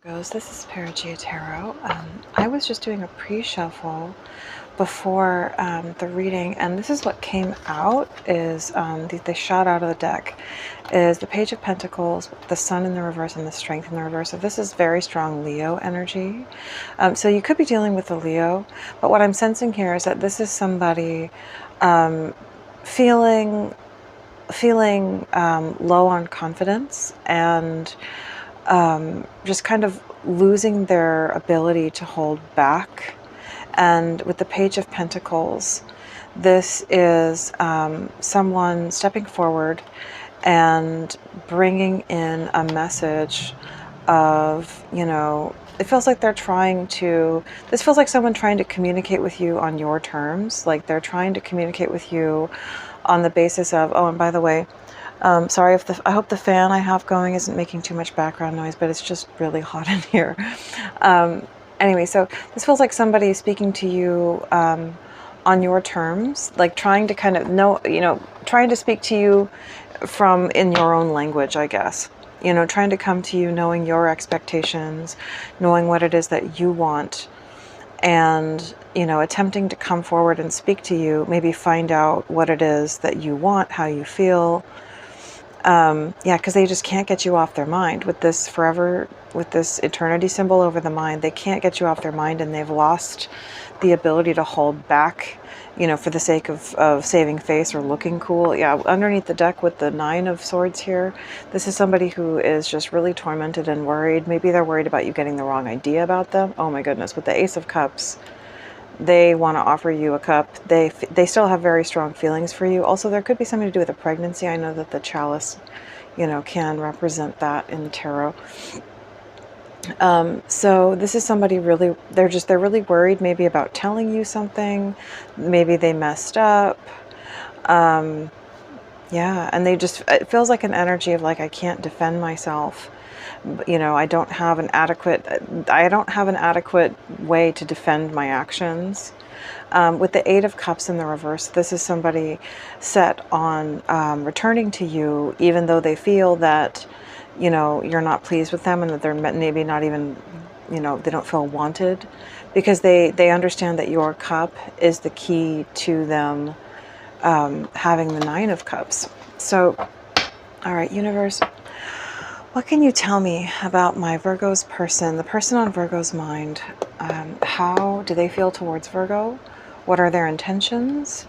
This is Paragia Tarot. I was just doing a pre-shuffle before the reading, and this is what came out is they shot out of the deck is the Page of Pentacles, the Sun in the reverse, and the Strength in the reverse. So this is very strong Leo energy. So you could be dealing with a Leo, but what I'm sensing here is that this is somebody feeling low on confidence and just kind of losing their ability to hold back. And with the Page of Pentacles, this is someone stepping forward and bringing in a message of, it feels like they're this feels like someone trying to communicate with you on your terms. Like they're trying to communicate with you on the basis of, oh, and by the way, sorry if I hope the fan I have going isn't making too much background noise, but it's just really hot in here. Anyway, so this feels like somebody speaking to you on your terms, like trying to kind of trying to speak to you in your own language, I guess. Trying to come to you knowing your expectations, knowing what it is that you want, and attempting to come forward and speak to you, maybe find out what it is that you want, how you feel. Because they just can't get you off their mind with this eternity symbol over the mind. They can't get you off their mind, and they've lost the ability to hold back, for the sake of saving face or looking cool. Yeah, underneath the deck with the Nine of Swords here, this is somebody who is just really tormented and worried. Maybe they're worried about you getting the wrong idea about them. Oh my goodness, with the Ace of Cups, they want to offer you a cup. They still have very strong feelings for you. Also, there could be something to do with a pregnancy. I know that the chalice, can represent that in the tarot. So this is somebody they're really worried maybe about telling you something. Maybe they messed up. And it feels like an energy of like, I can't defend myself. I don't have an adequate way to defend my actions. With the Eight of Cups in the reverse, this is somebody set on returning to you, even though they feel that, you're not pleased with them and that they're maybe not even, they don't feel wanted, because they understand that your cup is the key to them having the Nine of Cups. So, all right, universe, what can you tell me about my Virgo's person, the person on Virgo's mind? How do they feel towards Virgo? What are their intentions?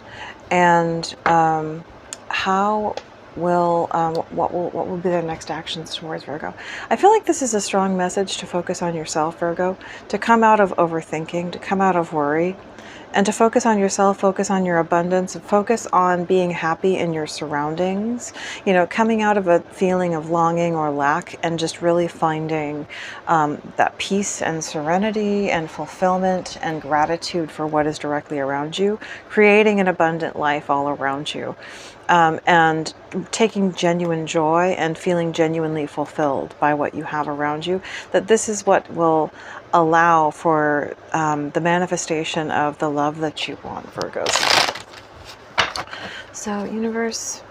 And what will be their next actions towards Virgo? I feel like this is a strong message to focus on yourself, Virgo, to come out of overthinking, to come out of worry, and to focus on yourself, focus on your abundance, and focus on being happy in your surroundings, coming out of a feeling of longing or lack and just really finding that peace and serenity and fulfillment and gratitude for what is directly around you, creating an abundant life all around you, and taking genuine joy and feeling genuinely fulfilled by what you have around you. That this is what will allow for the manifestation of the love that you want, Virgos. So, universe,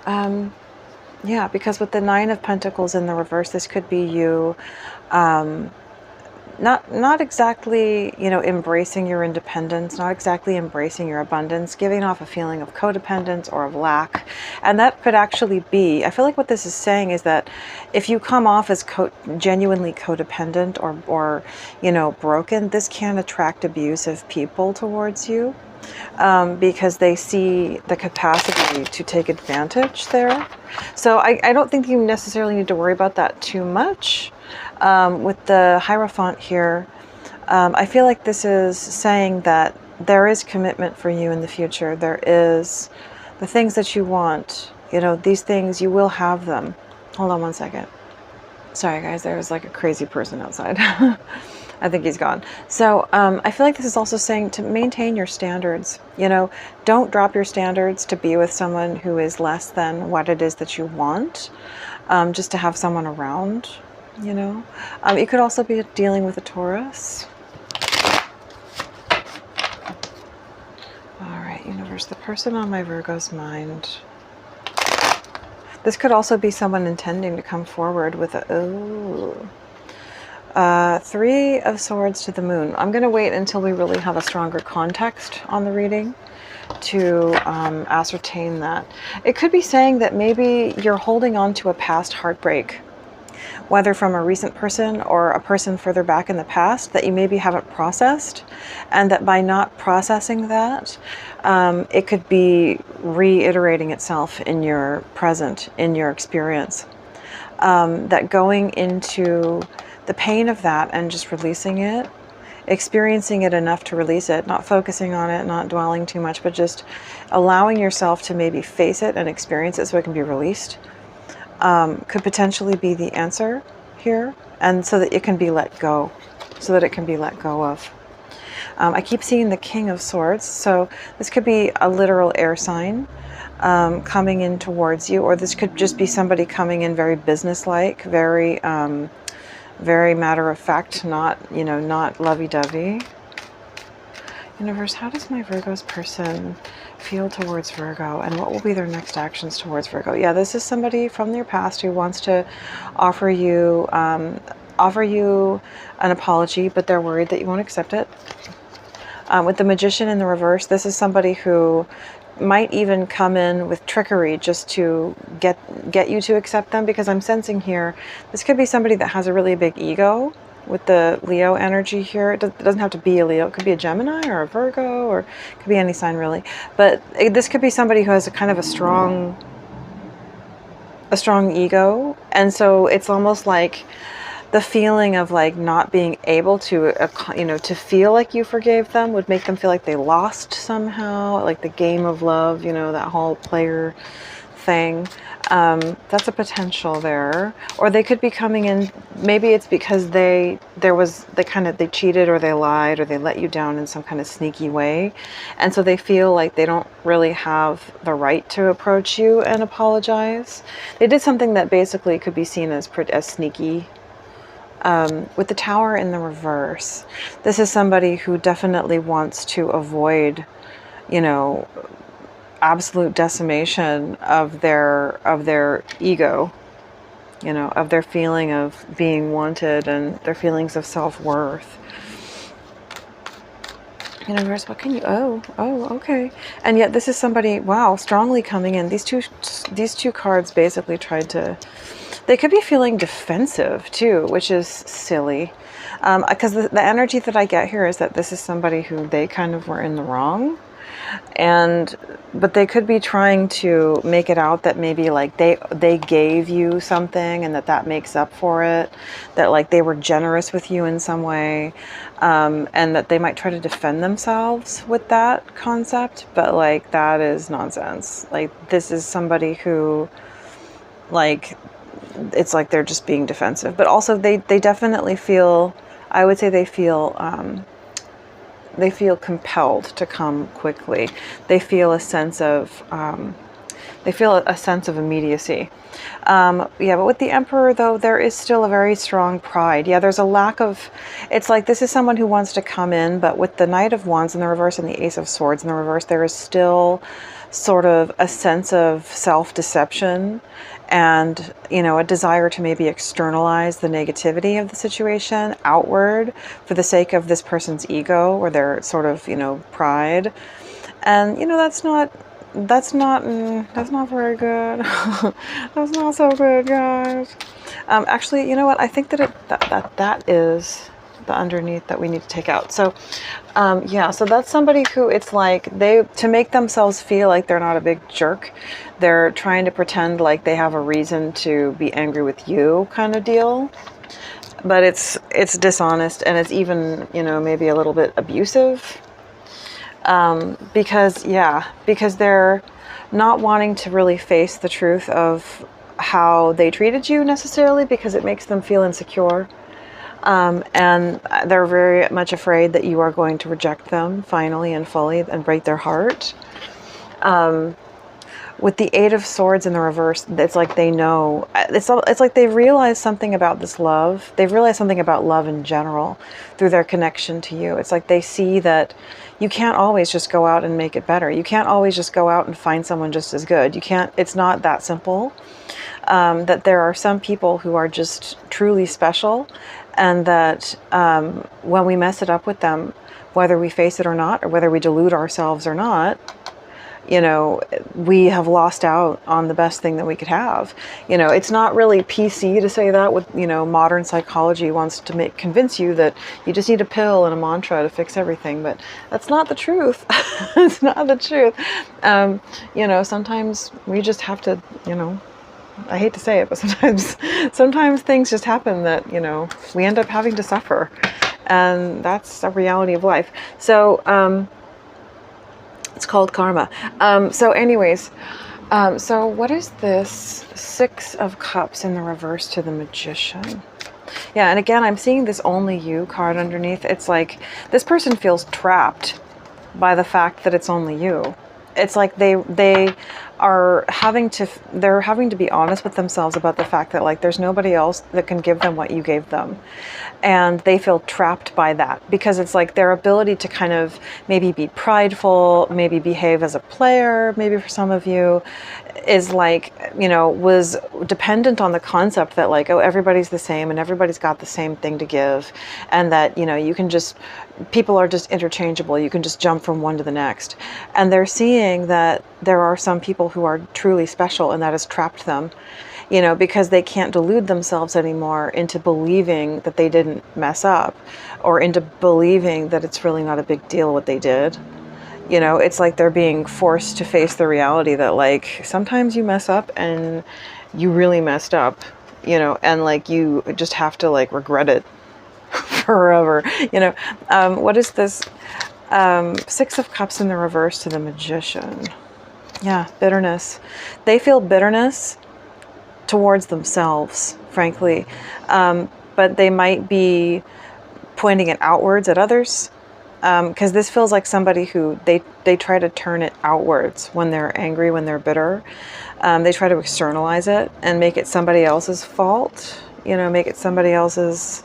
because with the Nine of Pentacles in the reverse, this could be you not exactly, embracing your independence, not exactly embracing your abundance, giving off a feeling of codependence or of lack. And that could actually be, I feel like what this is saying is that if you come off as genuinely codependent or broken, this can attract abusive people towards you, because they see the capacity to take advantage there. So I don't think you necessarily need to worry about that too much. With the Hierophant here, I feel like this is saying that there is commitment for you in the future. There is the things that you want, these things, you will have them. Hold on one second. Sorry guys, there was like a crazy person outside. I think he's gone. So I feel like this is also saying to maintain your standards. Don't drop your standards to be with someone who is less than what it is that you want, just to have someone around. You could also be dealing with a Taurus. All right, universe, the person on my Virgo's mind. This could also be someone intending to come forward with a, Three of Swords to the Moon. I'm going to wait until we really have a stronger context on the reading to ascertain that. It could be saying that maybe you're holding on to a past heartbreak, whether from a recent person or a person further back in the past that you maybe haven't processed, and that by not processing that, it could be reiterating itself in your present, in your experience. That going into the pain of that and just releasing it, experiencing it enough to release it, not focusing on it, not dwelling too much, but just allowing yourself to maybe face it and experience it so it can be released, could potentially be the answer here, and so that it can be let go, so that it can be let go of. I keep seeing the King of Swords, so this could be a literal air sign coming in towards you, or this could just be somebody coming in very businesslike, very very matter of fact, not, you know, not lovey-dovey. Universe, how does my Virgo's person feel towards Virgo, and what will be their next actions towards Virgo? Yeah, this is somebody from your past who wants to offer you an apology, but they're worried that you won't accept it. With the Magician in the reverse, this is somebody who might even come in with trickery just to get you to accept them, because I'm sensing here this could be somebody that has a really big ego with the Leo energy here. It doesn't have to be a Leo. It could be a Gemini or a Virgo, or it could be any sign really. But this could be somebody who has a kind of a strong ego, and so it's almost like the feeling of like not being able to, you know, to feel like you forgave them would make them feel like they lost somehow, like the game of love, you know, that whole player thing. That's a potential there. Or they could be coming in, maybe it's because they cheated, or they lied, or they let you down in some kind of sneaky way, and so they feel like they don't really have the right to approach you and apologize. They did something that basically could be seen as sneaky. With the Tower in the reverse, this is somebody who definitely wants to avoid, you know, absolute decimation of their ego, you know, of their feeling of being wanted and their feelings of self-worth. Universe, what can you, oh, okay. And yet this is somebody, wow, strongly coming in. These two cards basically tried to, they could be feeling defensive too, which is silly. Because the energy that I get here is that this is somebody who they kind of were in the wrong. But they could be trying to make it out that maybe like they gave you something, and that makes up for it, that like they were generous with you in some way, and that they might try to defend themselves with that concept, but like that is nonsense. Like this is somebody who, like, it's like they're just being defensive, but also they definitely feel, I would say they feel compelled to come quickly. They feel a sense of immediacy. Yeah, but with the Emperor though, there is still a very strong pride. Yeah, there's a lack of, it's like this is someone who wants to come in, but with the Knight of Wands in the reverse and the Ace of Swords in the reverse, there is still sort of a sense of self-deception and, you know, a desire to maybe externalize the negativity of the situation outward for the sake of this person's ego or their sort of, you know, pride. And, you know, that's not very good. That's not so good, guys. Actually, you know what? I think that is the underneath that we need to take out. So, yeah, so that's somebody who, it's like to make themselves feel like they're not a big jerk, they're trying to pretend like they have a reason to be angry with you, kind of deal. But it's dishonest, and it's even, you know, maybe a little bit abusive. Because they're not wanting to really face the truth of how they treated you necessarily, because it makes them feel insecure. And they're very much afraid that you are going to reject them finally and fully and break their heart. With the Eight of Swords in the reverse, it's like they know, it's like they've realized something about this love. They've realized something about love in general through their connection to you. It's like they see that you can't always just go out and make it better. You can't always just go out and find someone just as good. You can't, it's not that simple. That there are some people who are just truly special, and that when we mess it up with them, whether we face it or not, or whether we delude ourselves or not, you know, we have lost out on the best thing that we could have. You know, it's not really PC to say that. With, you know, modern psychology wants to convince you that you just need a pill and a mantra to fix everything, but that's not the truth. It's not the truth. You know, sometimes we just have to, you know, I hate to say it, but sometimes things just happen that, you know, we end up having to suffer, and that's a reality of life. So it's called karma. So anyways, so what is this Six of Cups in the reverse to the Magician? Yeah, and again, I'm seeing this only you card underneath. It's like this person feels trapped by the fact that it's only you. It's like they're having to be honest with themselves about the fact that, like, there's nobody else that can give them what you gave them. And they feel trapped by that, because it's like their ability to kind of maybe be prideful, maybe behave as a player, maybe for some of you, is like, you know, was dependent on the concept that, like, oh, everybody's the same and everybody's got the same thing to give, and that, you know, you can just, people are just interchangeable, you can just jump from one to the next. And they're seeing that there are some people who are truly special, and that has trapped them, you know, because they can't delude themselves anymore into believing that they didn't mess up, or into believing that it's really not a big deal what they did. You know, it's like they're being forced to face the reality that, like, sometimes you mess up and you really messed up, you know, and like you just have to, like, regret it forever, you know. What is this? Six of Cups in the reverse to the Magician. Yeah, bitterness. They feel bitterness towards themselves, frankly. But they might be pointing it outwards at others. Because this feels like somebody who they try to turn it outwards when they're angry, when they're bitter. They try to externalize it and make it somebody else's fault, you know, make it somebody else's,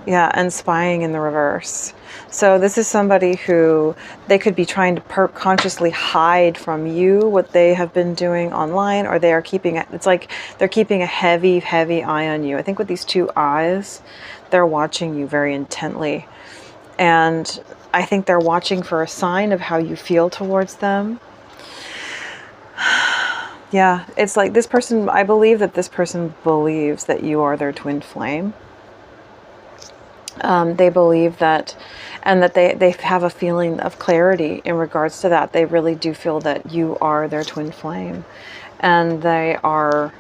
yeah, and spying in the reverse. So this is somebody who they could be trying to consciously hide from you what they have been doing online, or they are keeping it. It's like they're keeping a heavy, heavy eye on you. I think with these two eyes, they're watching you very intently. And I think they're watching for a sign of how you feel towards them. Yeah, it's like this person, I believe that this person believes that you are their twin flame. They believe that, and that they have a feeling of clarity in regards to that. They really do feel that you are their twin flame. And they are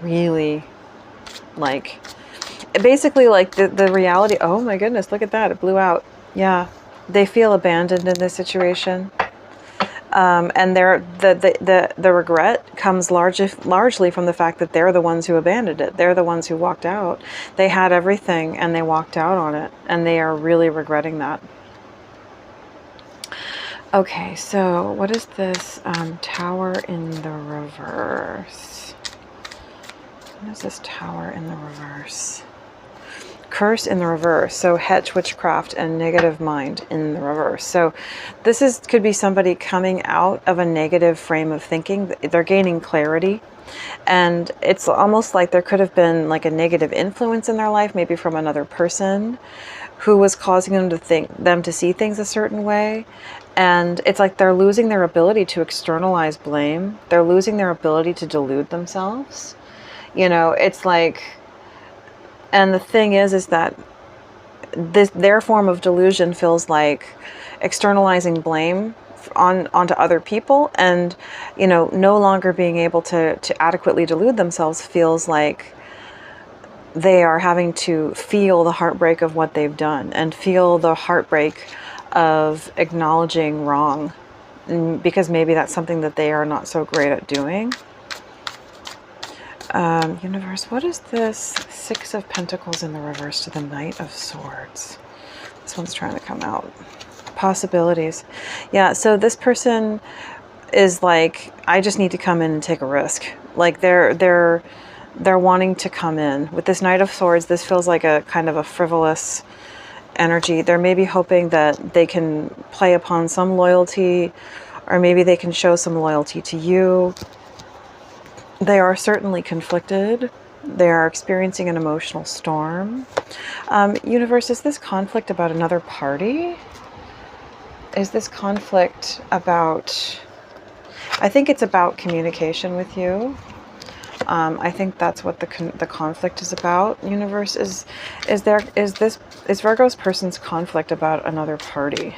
really, like, basically, like, the reality. Oh my goodness, look at that, it blew out. Yeah, they feel abandoned in this situation. And the regret comes largely from the fact that they're the ones who abandoned it. They're the ones who walked out. They had everything and they walked out on it, and they are really regretting that. Okay, so what is this Tower in the reverse? What is this Tower in the reverse? Curse in the reverse. So het, witchcraft, and negative mind in the reverse. So this could be somebody coming out of a negative frame of thinking. They're gaining clarity, and it's almost like there could have been like a negative influence in their life, maybe from another person who was causing them to see things a certain way. And it's like they're losing their ability to externalize blame. They're losing their ability to delude themselves. You know, it's like, and the thing is that their form of delusion feels like externalizing blame onto other people, and, you know, no longer being able to adequately delude themselves feels like they are having to feel the heartbreak of what they've done, and feel the heartbreak of acknowledging wrong, because maybe that's something that they are not so great at doing. Universe, what is this Six of Pentacles in the reverse to the Knight of Swords? This one's trying to come out. Possibilities. Yeah, so this person is like, I just need to come in and take a risk. Like they're wanting to come in. With this Knight of Swords, this feels like a kind of a frivolous energy. They're maybe hoping that they can play upon some loyalty, or maybe they can show some loyalty to you. They are certainly conflicted They are experiencing an emotional storm. Universe, is this conflict about another party? Is this conflict about... I think it's about communication with you. I think that's what the conflict is about. Universe, is Virgo's person's conflict about another party?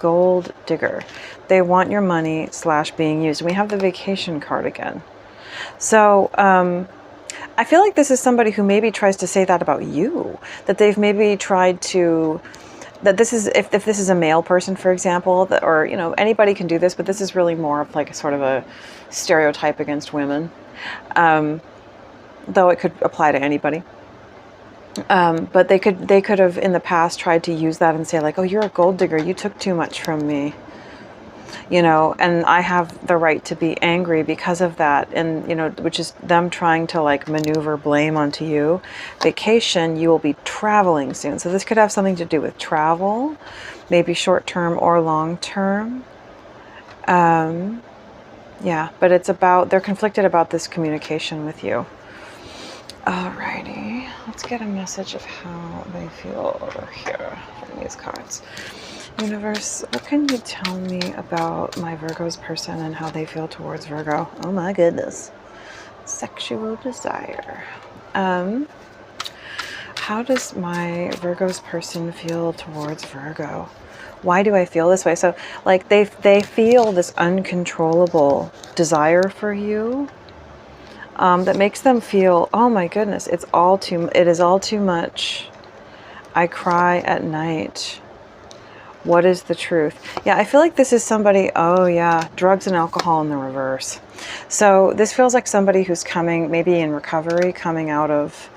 Gold digger. They want your money / being used. We have the vacation card again. So I feel like this is somebody who maybe tries to say that about you, that they've maybe tried to, that this is, if this is a male person, for example, that, or, you know, anybody can do this, but this is really more of like a sort of a stereotype against women, though it could apply to anybody. But they could have in the past tried to use that and say like, oh, you're a gold digger, you took too much from me, you know, and I have the right to be angry because of that. And, you know, which is them trying to like maneuver blame onto you. Vacation, you will be traveling soon. So this could have something to do with travel, maybe short-term or long-term. Yeah, but it's about, they're conflicted about this communication with you. Alrighty, let's get a message of how they feel over here from these cards. Universe, what can you tell me about my Virgo's person and how they feel towards Virgo? Oh my goodness. Sexual desire. How does my Virgo's person feel towards Virgo? Why do I feel this way? So like they feel this uncontrollable desire for you. That makes them feel, oh my goodness, it is all too much. I cry at night. What is the truth? Yeah, I feel like this is somebody, oh yeah, drugs and alcohol in the reverse. So this feels like somebody who's coming, maybe in recovery, coming out of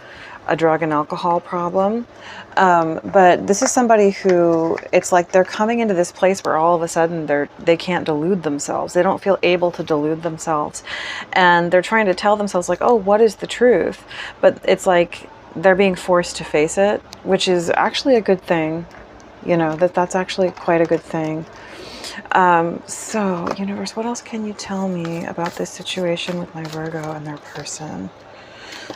a drug and alcohol problem. But this is somebody who, it's like they're coming into this place where all of a sudden they can't delude themselves. They don't feel able to delude themselves. And they're trying to tell themselves like, oh, what is the truth? But it's like they're being forced to face it, which is actually a good thing. You know, that's actually quite a good thing. So, universe, what else can you tell me about this situation with my Virgo and their person?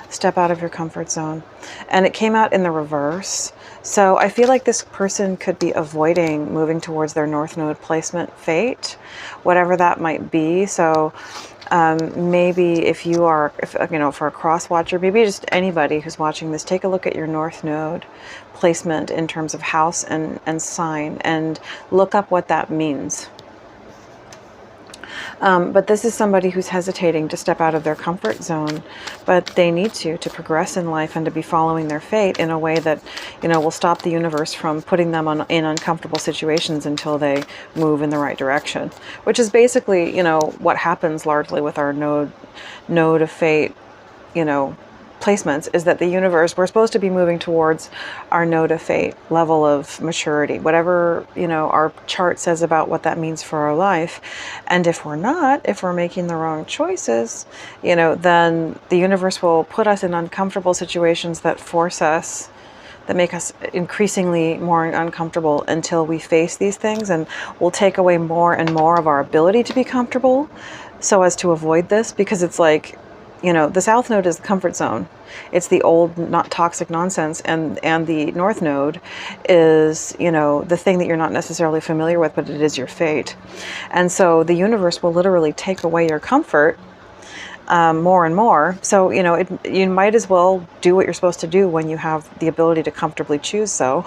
Step out of your comfort zone. And it came out in the reverse. So I feel like this person could be avoiding moving towards their North Node placement fate, whatever that might be. So maybe if you are, you know, for a cross watcher, maybe just anybody who's watching this, take a look at your North Node placement in terms of house and sign and look up what that means. But this is somebody who's hesitating to step out of their comfort zone, but they need to progress in life and to be following their fate in a way that, you know, will stop the universe from putting them in uncomfortable situations until they move in the right direction, which is basically, you know, what happens largely with our node of fate, you know, placements, is that the universe, we're supposed to be moving towards our node of fate level of maturity, whatever, you know, our chart says about what that means for our life. And if we're not, if we're making the wrong choices, you know, then the universe will put us in uncomfortable situations that force us, that make us increasingly more uncomfortable until we face these things, and will take away more and more of our ability to be comfortable so as to avoid this. Because it's like, you know, the South Node is the comfort zone. It's the old, not toxic nonsense. And the North Node is, you know, the thing that you're not necessarily familiar with, but it is your fate. And so the universe will literally take away your comfort more and more. So, you know, you might as well do what you're supposed to do when you have the ability to comfortably choose so.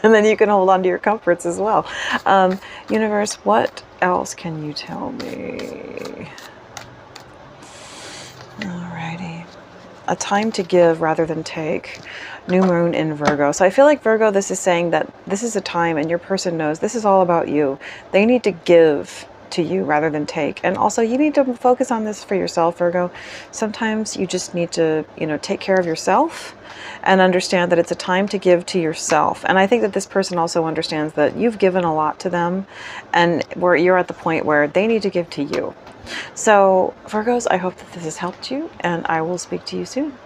And then you can hold on to your comforts as well. Universe, what else can you tell me? Alrighty. A time to give rather than take. New moon in Virgo. So I feel like Virgo, this is saying that this is a time, and your person knows this is all about you. They need to give to you rather than take. And also you need to focus on this for yourself, Virgo. Sometimes you just need to, you know, take care of yourself and understand that it's a time to give to yourself. And I think that this person also understands that you've given a lot to them, and where you're at the point where they need to give to you. So Virgos, I hope that this has helped you, and I will speak to you soon.